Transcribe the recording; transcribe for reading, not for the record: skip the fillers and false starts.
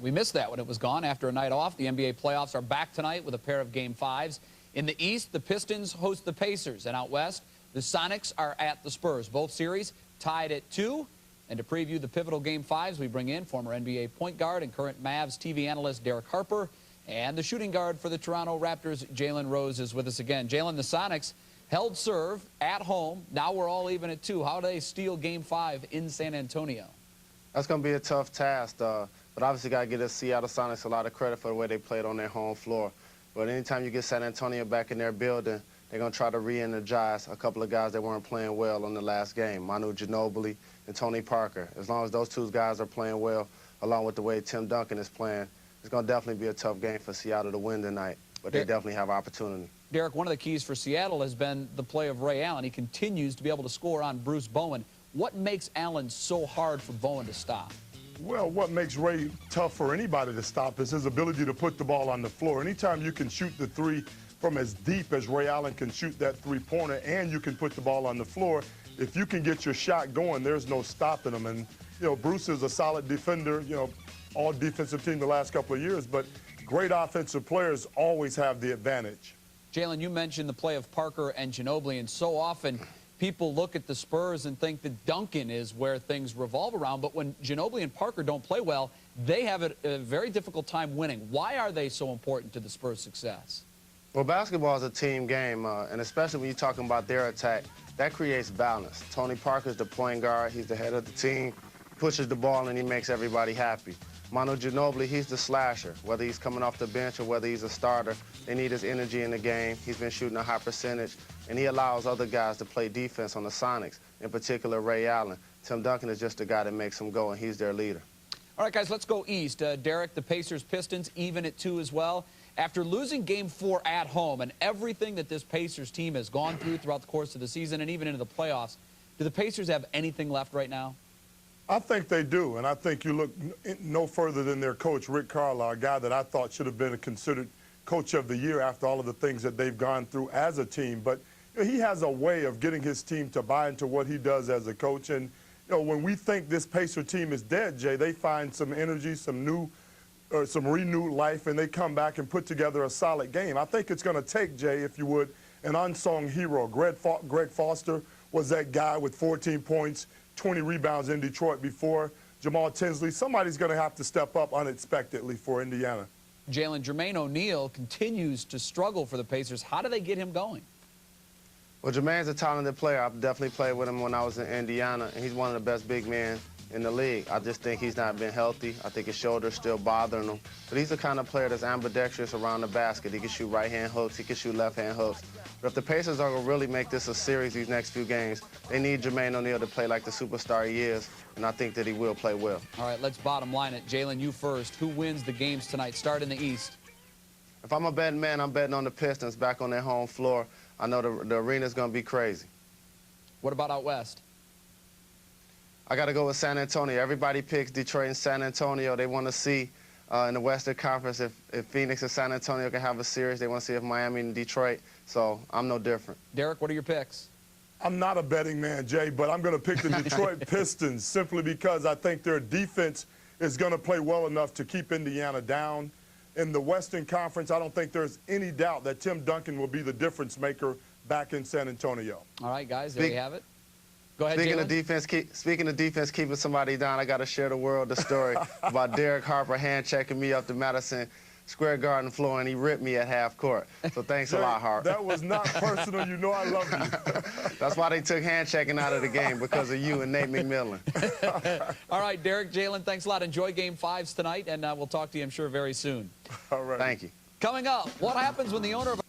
We missed that when it was gone after a night off. The NBA playoffs are back tonight with a pair of Game 5s. In the East, the Pistons host the Pacers. And out West, the Sonics are at the Spurs. Both series tied at 2. And to preview the pivotal Game 5s, we bring in former NBA point guard and current Mavs TV analyst Derek Harper. And the shooting guard for the Toronto Raptors, Jalen Rose, is with us again. Jalen, the Sonics held serve at home. Now we're all even at 2. How do they steal Game 5 in San Antonio? That's going to be a tough task, but obviously got to give the Seattle Sonics a lot of credit for the way they played on their home floor. But anytime you get San Antonio back in their building, they're going to try to re-energize a couple of guys that weren't playing well on the last game, Manu Ginobili and Tony Parker. As long as those two guys are playing well, along with the way Tim Duncan is playing, it's going to definitely be a tough game for Seattle to win tonight, but they definitely have opportunity. Derek, one of the keys for Seattle has been the play of Ray Allen. He continues to be able to score on Bruce Bowen. What makes Allen so hard for Bowen to stop? Well, what makes Ray tough for anybody to stop is his ability to put the ball on the floor. Anytime you can shoot the three from as deep as Ray Allen can shoot that three-pointer and you can put the ball on the floor, if you can get your shot going, there's no stopping him. And, you know, Bruce is a solid defender, you know, all defensive team the last couple of years, but great offensive players always have the advantage. Jalen, you mentioned the play of Parker and Ginobili, and so often people look at the Spurs and think that Duncan is where things revolve around, but when Ginobili and Parker don't play well, they have a very difficult time winning. Why are they so important to the Spurs' success? Well, basketball is a team game, and especially when you're talking about their attack, that creates balance. Tony Parker's the point guard. He's the head of the team, pushes the ball, and he makes everybody happy. Manu Ginobili, he's the slasher. Whether he's coming off the bench or whether he's a starter, they need his energy in the game. He's been shooting a high percentage, and he allows other guys to play defense on the Sonics, in particular Ray Allen. Tim Duncan is just the guy that makes them go, and he's their leader. All right, guys, let's go east. Derek, the Pacers-Pistons even at 2 as well. After losing Game 4 at home and everything that this Pacers team has gone through throughout the course of the season and even into the playoffs, do the Pacers have anything left right now? I think they do, and I think you look no further than their coach, Rick Carlisle, a guy that I thought should have been considered coach of the year after all of the things that they've gone through as a team. But you know, he has a way of getting his team to buy into what he does as a coach. And you know, when we think this Pacer team is dead, Jay, they find some energy, some renewed life, and they come back and put together a solid game. I think it's going to take, Jay, if you would, an unsung hero. Greg Foster was that guy with 14 points, 20 rebounds in Detroit before. Jamal Tinsley, somebody's going to have to step up unexpectedly for Indiana. Jalen, Jermaine O'Neal continues to struggle for the Pacers. How do they get him going? Well, Jermaine's a talented player. I've definitely played with him when I was in Indiana, and he's one of the best big men in the league. I just think he's not been healthy. I think his shoulder's still bothering him. But he's the kind of player that's ambidextrous around the basket. He can shoot right-hand hooks. He can shoot left-hand hooks. But if the Pacers are going to really make this a series these next few games, they need Jermaine O'Neal to play like the superstar he is, and I think that he will play well. All right, let's bottom line it. Jalen, you first. Who wins the games tonight? Start in the East. If I'm a betting man, I'm betting on the Pistons back on their home floor. I know the arena's going to be crazy. What about out West? I got to go with San Antonio. Everybody picks Detroit and San Antonio. They want to see in the Western Conference if Phoenix and San Antonio can have a series. They want to see if Miami and Detroit. So I'm no different. Derek, what are your picks? I'm not a betting man, Jay, but I'm going to pick the Detroit Pistons simply because I think their defense is going to play well enough to keep Indiana down. In the Western Conference, I don't think there's any doubt that Tim Duncan will be the difference maker back in San Antonio. All right, guys, there you have it. Go ahead, Speaking Jalen. speaking of defense, keeping somebody down, I got to share the world the story about Derek Harper hand-checking me up the Madison Square Garden floor, and he ripped me at half court. So thanks a lot, Harper. That was not personal. You know I love you. That's why they took hand-checking out of the game, because of you and Nate McMillan. All right, Derek, Jalen, thanks a lot. Enjoy Game 5s tonight, and we'll talk to you, I'm sure, very soon. All right. Thank you. Coming up, what happens when the owner of